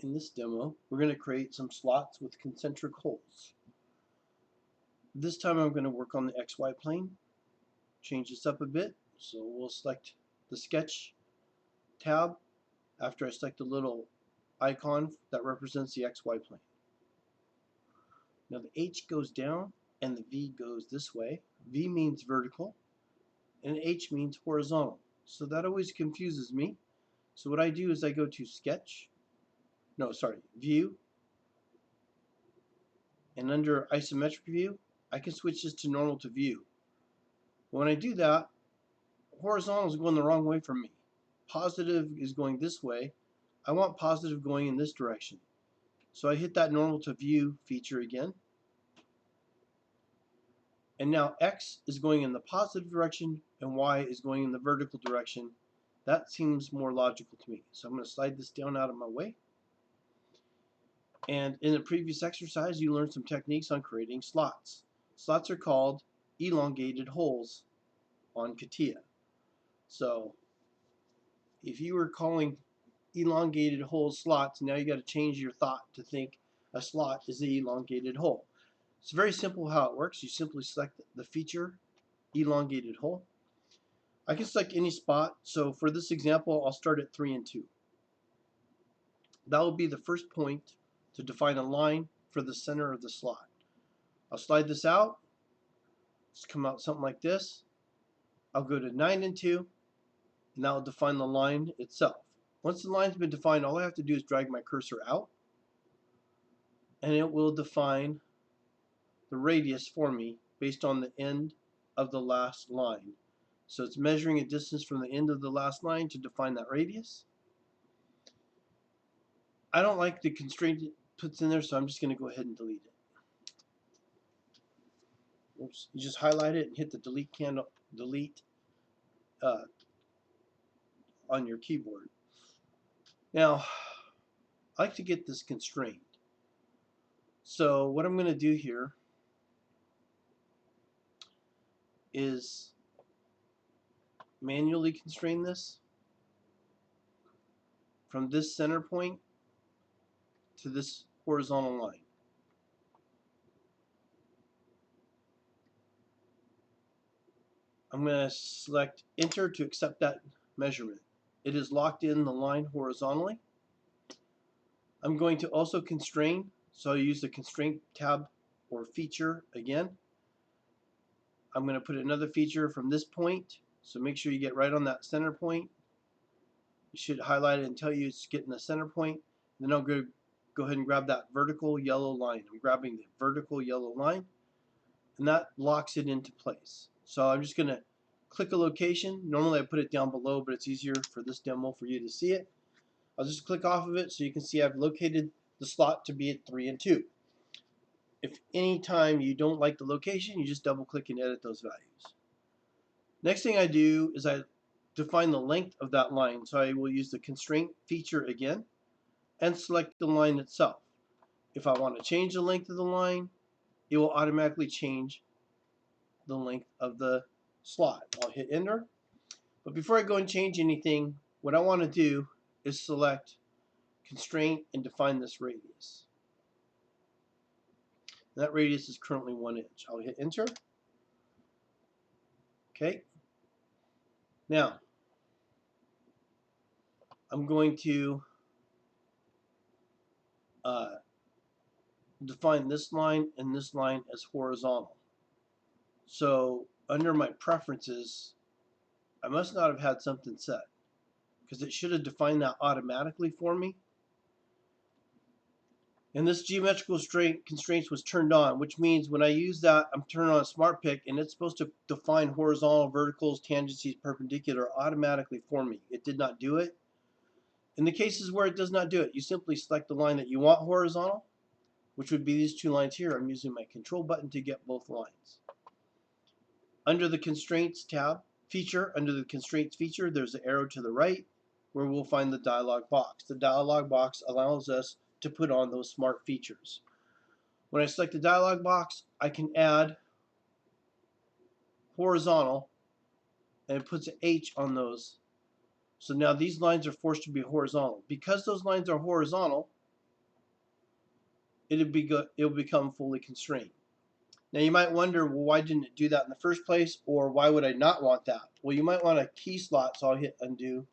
In this demo, we're going to create some slots with concentric holes. This time I'm going to work on the XY plane. Change this up a bit. So we'll select the sketch tab after I select the little icon that represents the XY plane. Now the H goes down and the V goes this way. V means vertical and H means horizontal. So that always confuses me. So what I do is I go to View, and under isometric view I can switch this to normal to view. When I do that, horizontal is going the wrong way for me. Positive is going this way. I want positive going in this direction. So I hit that normal to view feature again. And now X is going in the positive direction and Y is going in the vertical direction. That seems more logical to me. So I'm going to slide this down out of my way. And in the previous exercise, you learned some techniques on creating slots. Slots are called elongated holes on Catia. So if you were calling elongated holes slots, now you got to change your thought to think a slot is the elongated hole. It's very simple how it works. You simply select the feature elongated hole. I can select any spot. So for this example, I'll start at 3 and 2. That will be the first point to define a line for the center of the slot. I'll slide this out. It's come out something like this. I'll go to 9 and 2, and that will define the line itself. Once the line's been defined, all I have to do is drag my cursor out, and it will define the radius for me based on the end of the last line. So it's measuring a distance from the end of the last line to define that radius. I don't like the constraint it puts in there, so I'm just going to go ahead and delete it. Oops. You just highlight it and hit the delete on your keyboard. Now, I like to get this constraint. So what I'm going to do here is manually constrain this from this center point to this horizontal line. I'm going to select enter to accept that measurement. It is locked in the line horizontally. I'm going to also constrain, so I use the constraint tab or feature again. I'm going to put another feature from this point, so make sure you get right on that center point. You should highlight it and tell you it's getting the center point. Then I'll go ahead and grab that vertical yellow line. I'm grabbing the vertical yellow line, and that locks it into place. So I'm just going to click a location. Normally I put it down below, but it's easier for this demo for you to see it. I'll just click off of it so you can see I've located the slot to be at 3 and 2. If any time you don't like the location, you just double click and edit those values. Next thing I do is I define the length of that line. So I will use the constraint feature again and select the line itself. If I want to change the length of the line, it will automatically change the length of the slot. I'll hit enter. But before I go and change anything, what I want to do is select constraint and define this radius. That radius is currently 1 inch. I'll hit enter. Okay. Now, I'm going to define this line and this line as horizontal. So under my preferences, I must not have had something set because it should have defined that automatically for me. And this geometrical constraints was turned on, which means when I use that, I'm turning on a smart pick and it's supposed to define horizontal, verticals, tangencies, perpendicular automatically for me. It did not do it. In the cases where it does not do it, you simply select the line that you want horizontal, which would be these two lines here. I'm using my control button to get both lines. Under the constraints tab feature, under the constraints feature, there's an arrow to the right where we'll find the dialog box. The dialog box allows us to put on those smart features. When I select the dialog box, I can add horizontal and it puts an H on those. So now these lines are forced to be horizontal. Because those lines are horizontal, it'll become fully constrained. Now you might wonder, well, why didn't it do that in the first place, or why would I not want that? Well, you might want a key slot, so I'll hit undo.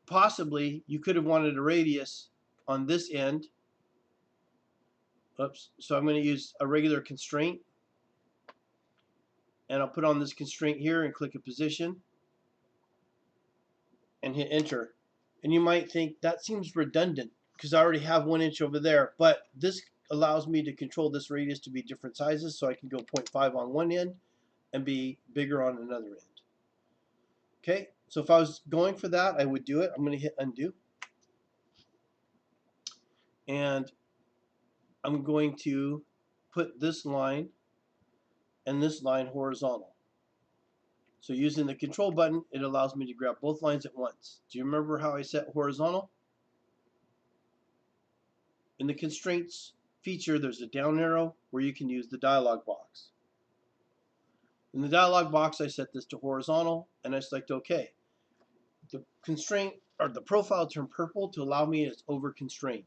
Possibly you could have wanted a radius on this end. Oops. So I'm going to use a regular constraint, and I'll put on this constraint here and click a position and hit enter. And you might think that seems redundant because I already have 1 inch over there, but this allows me to control this radius to be different sizes, so I can go 0.5 on one end and be bigger on another end. Okay, so if I was going for that, I would do it. I'm going to hit undo, and I'm going to put this line and this line horizontal. So using the control button, it allows me to grab both lines at once. Do you remember how I set horizontal? In the constraints feature, there's a down arrow where you can use the dialog box. In the dialog box, I set this to horizontal and I select OK. The constraint, or the profile turned purple to allow me it's over constrained.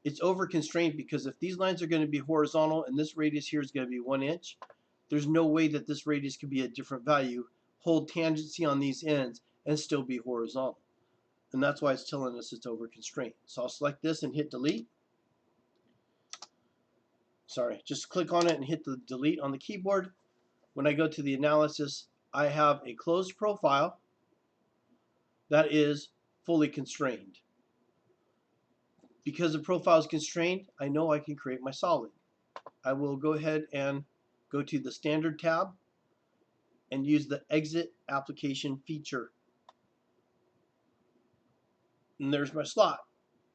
It's over constrained because if these lines are going to be horizontal and this radius here is going to be 1 inch, there's no way that this radius could be a different value, hold tangency on these ends, and still be horizontal. And that's why it's telling us it's over constrained. So I'll select this and hit delete. Sorry, just click on it and hit the delete on the keyboard. When I go to the analysis, I have a closed profile that is fully constrained. Because the profile is constrained, I know I can create my solid. I will go ahead and go to the standard tab and use the exit application feature. And there's my slot.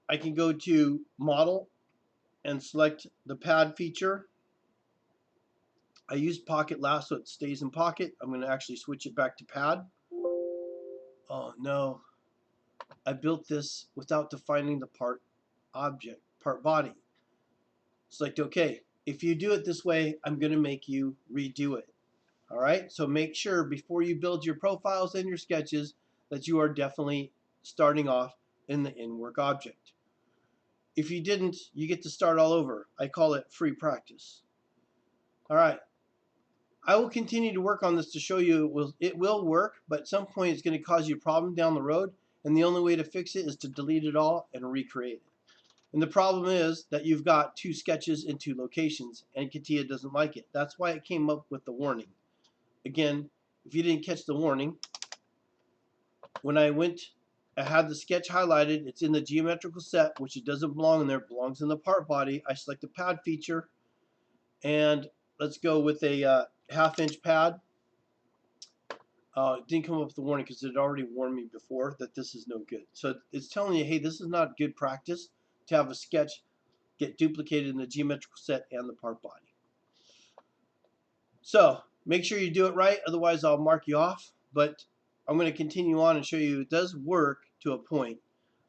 I can go to model and select the pad feature. I used pocket last, so it stays in pocket. I'm going to actually switch it back to pad. Oh no, I built this without defining the part object, part body. Select OK. If you do it this way, I'm going to make you redo it. All right, so make sure before you build your profiles and your sketches that you are definitely starting off in the in-work object. If you didn't, you get to start all over. I call it free practice. All right, I will continue to work on this to show you it will work, but at some point it's going to cause you a problem down the road, and the only way to fix it is to delete it all and recreate it. And the problem is that you've got 2 sketches in 2 locations, and Catia doesn't like it. That's why it came up with the warning. Again, if you didn't catch the warning, when I had the sketch highlighted, it's in the geometrical set, which it doesn't belong in there, it belongs in the part body. I select the pad feature, and let's go with a 1/2 inch pad. It didn't come up with the warning because it had already warned me before that this is no good. So it's telling you, hey, this is not good practice to have a sketch get duplicated in the geometrical set and the part body. So make sure you do it right, otherwise I'll mark you off. But I'm going to continue on and show you it does work to a point.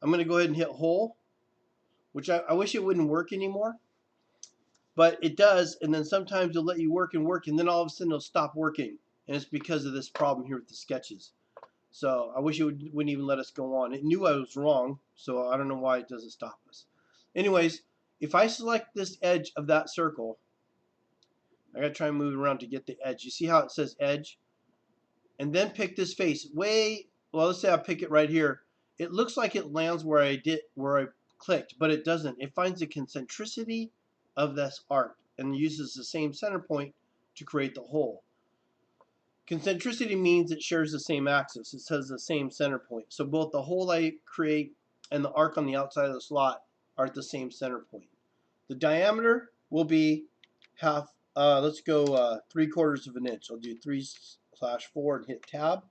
I'm going to go ahead and hit whole, which I wish it wouldn't work anymore, but it does. And then sometimes it'll let you work, and then all of a sudden it'll stop working, and it's because of this problem here with the sketches. So I wish it wouldn't even let us go on. It knew I was wrong, so I don't know why it doesn't stop us. Anyways, if I select this edge of that circle, I gotta try and move it around to get the edge. You see how it says edge? And then pick this face well, let's say I pick it right here. It looks like it lands where I clicked, but it doesn't. It finds the concentricity of this arc and uses the same center point to create the hole. Concentricity means it shares the same axis. It says the same center point. So both the hole I create and the arc on the outside of the slot are at the same center point. The diameter will be half. Let's go 3/4 of an inch. I'll do 3/4 and hit tab.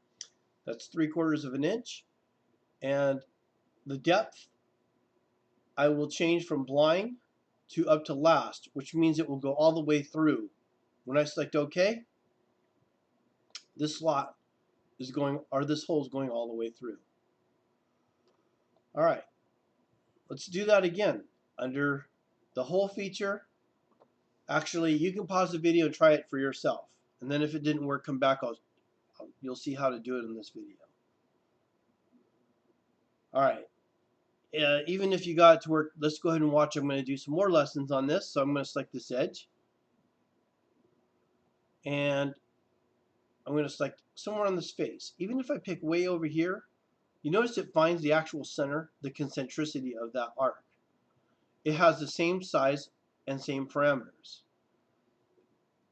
That's 3/4 of an inch. And the depth, I will change from blind to up to last, which means it will go all the way through. When I select OK, this slot is going, or this hole is going all the way through. All right, let's do that again. Under the hole feature, actually, you can pause the video and try it for yourself. And then if it didn't work, come back. You'll see how to do it in this video. All right. even if you got it to work, let's go ahead and watch. I'm going to do some more lessons on this. So I'm going to select this edge, and I'm going to select somewhere on this face. Even if I pick way over here, you notice it finds the actual center, the concentricity of that arc. It has the same size and same parameters.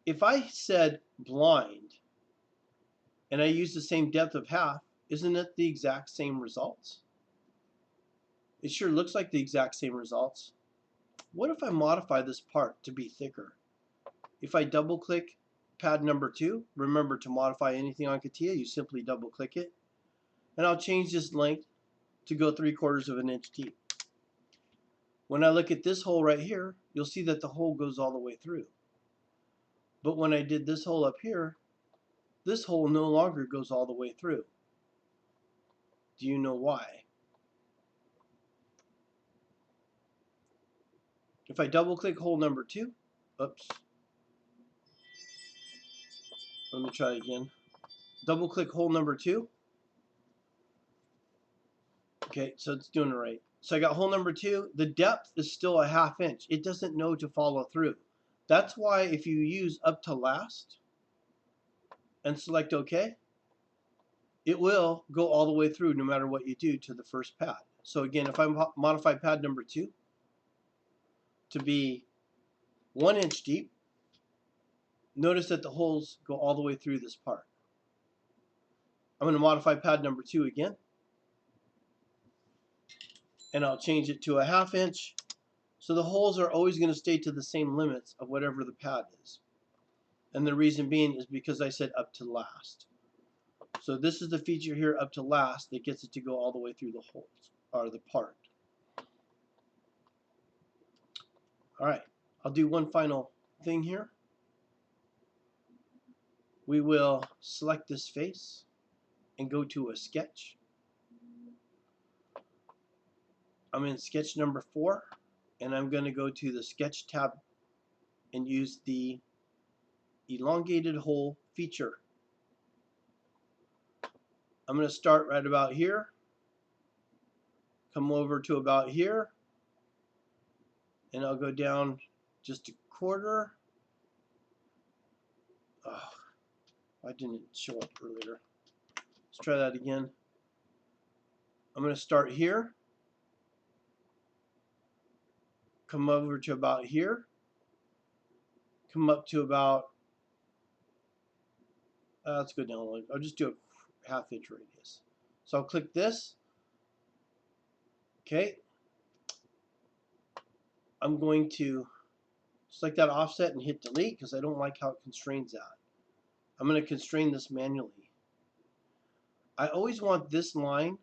If I said blind and I use the same depth of half, isn't it the exact same results? It sure looks like the exact same results. What if I modify this part to be thicker? If I double click pad number 2, remember to modify anything on Catia, you simply double click it, and I'll change this length to go 3/4 of an inch deep. When I look at this hole right here, you'll see that the hole goes all the way through. But when I did this hole up here, this hole no longer goes all the way through. Do you know why? If I double click hole number 2, oops, let me try again. Double click hole number 2. Okay, so it's doing it right. So I got hole number 2. The depth is still a 1/2 inch. It doesn't know to follow through. That's why if you use up to last and select OK, it will go all the way through no matter what you do to the first pad. So again, if I modify pad number 2 to be 1 inch deep, notice that the holes go all the way through this part. I'm going to modify pad number 2 again, and I'll change it to a 1/2 inch. So the holes are always going to stay to the same limits of whatever the pad is. And the reason being is because I said up to last. So this is the feature here, up to last, that gets it to go all the way through the holes, or the part. Alright, I'll do one final thing here. We will select this face and go to a sketch. I'm in sketch number 4, and I'm going to go to the sketch tab and use the elongated hole feature. I'm going to start right about here, come over to about here, and I'll go down just 1/4. Oh, why didn't it show up earlier? Let's try that again. I'm going to start here, come over to about here, come up to about, let's go down. I'll just do a 1/2 inch radius. So I'll click this. Okay. I'm going to select that offset and hit delete because I don't like how it constrains that. I'm going to constrain this manually. I always want this line,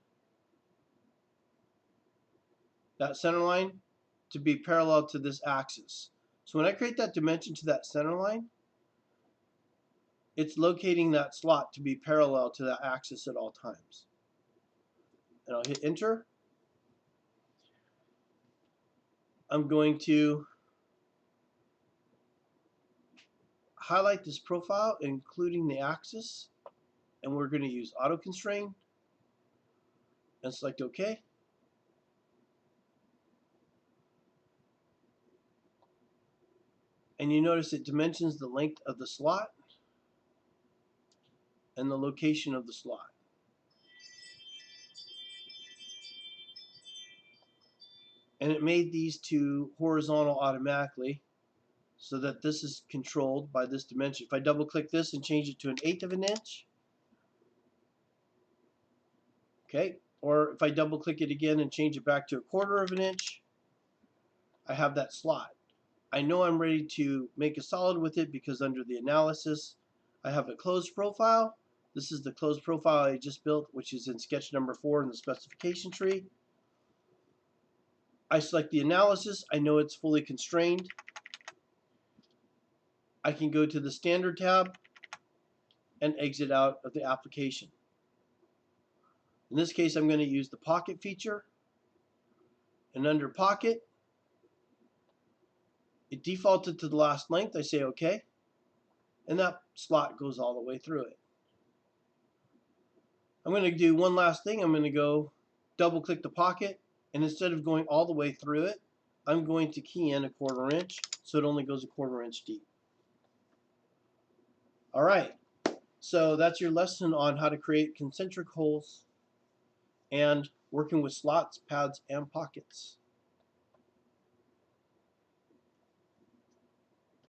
that center line, to be parallel to this axis. So when I create that dimension to that center line, it's locating that slot to be parallel to that axis at all times. And I'll hit enter. I'm going to highlight this profile, including the axis, and we're going to use auto constrain and select OK. And you notice it dimensions the length of the slot and the location of the slot. And it made these two horizontal automatically so that this is controlled by this dimension. If I double click this and change it to 1/8 of an inch, okay, or if I double click it again and change it back to 1/4 of an inch, I have that slot. I know I'm ready to make a solid with it because under the analysis I have a closed profile. This is the closed profile I just built, which is in sketch number 4 in the specification tree. I select the analysis. I know it's fully constrained. I can go to the standard tab and exit out of the application. In this case, I'm going to use the pocket feature. And under pocket, it defaulted to the last length. I say OK. And that slot goes all the way through it. I'm going to do one last thing. I'm going to go double click the pocket and instead of going all the way through it, I'm going to key in 1/4 inch so it only goes 1/4 inch deep. Alright, so that's your lesson on how to create concentric holes and working with slots, pads, and pockets.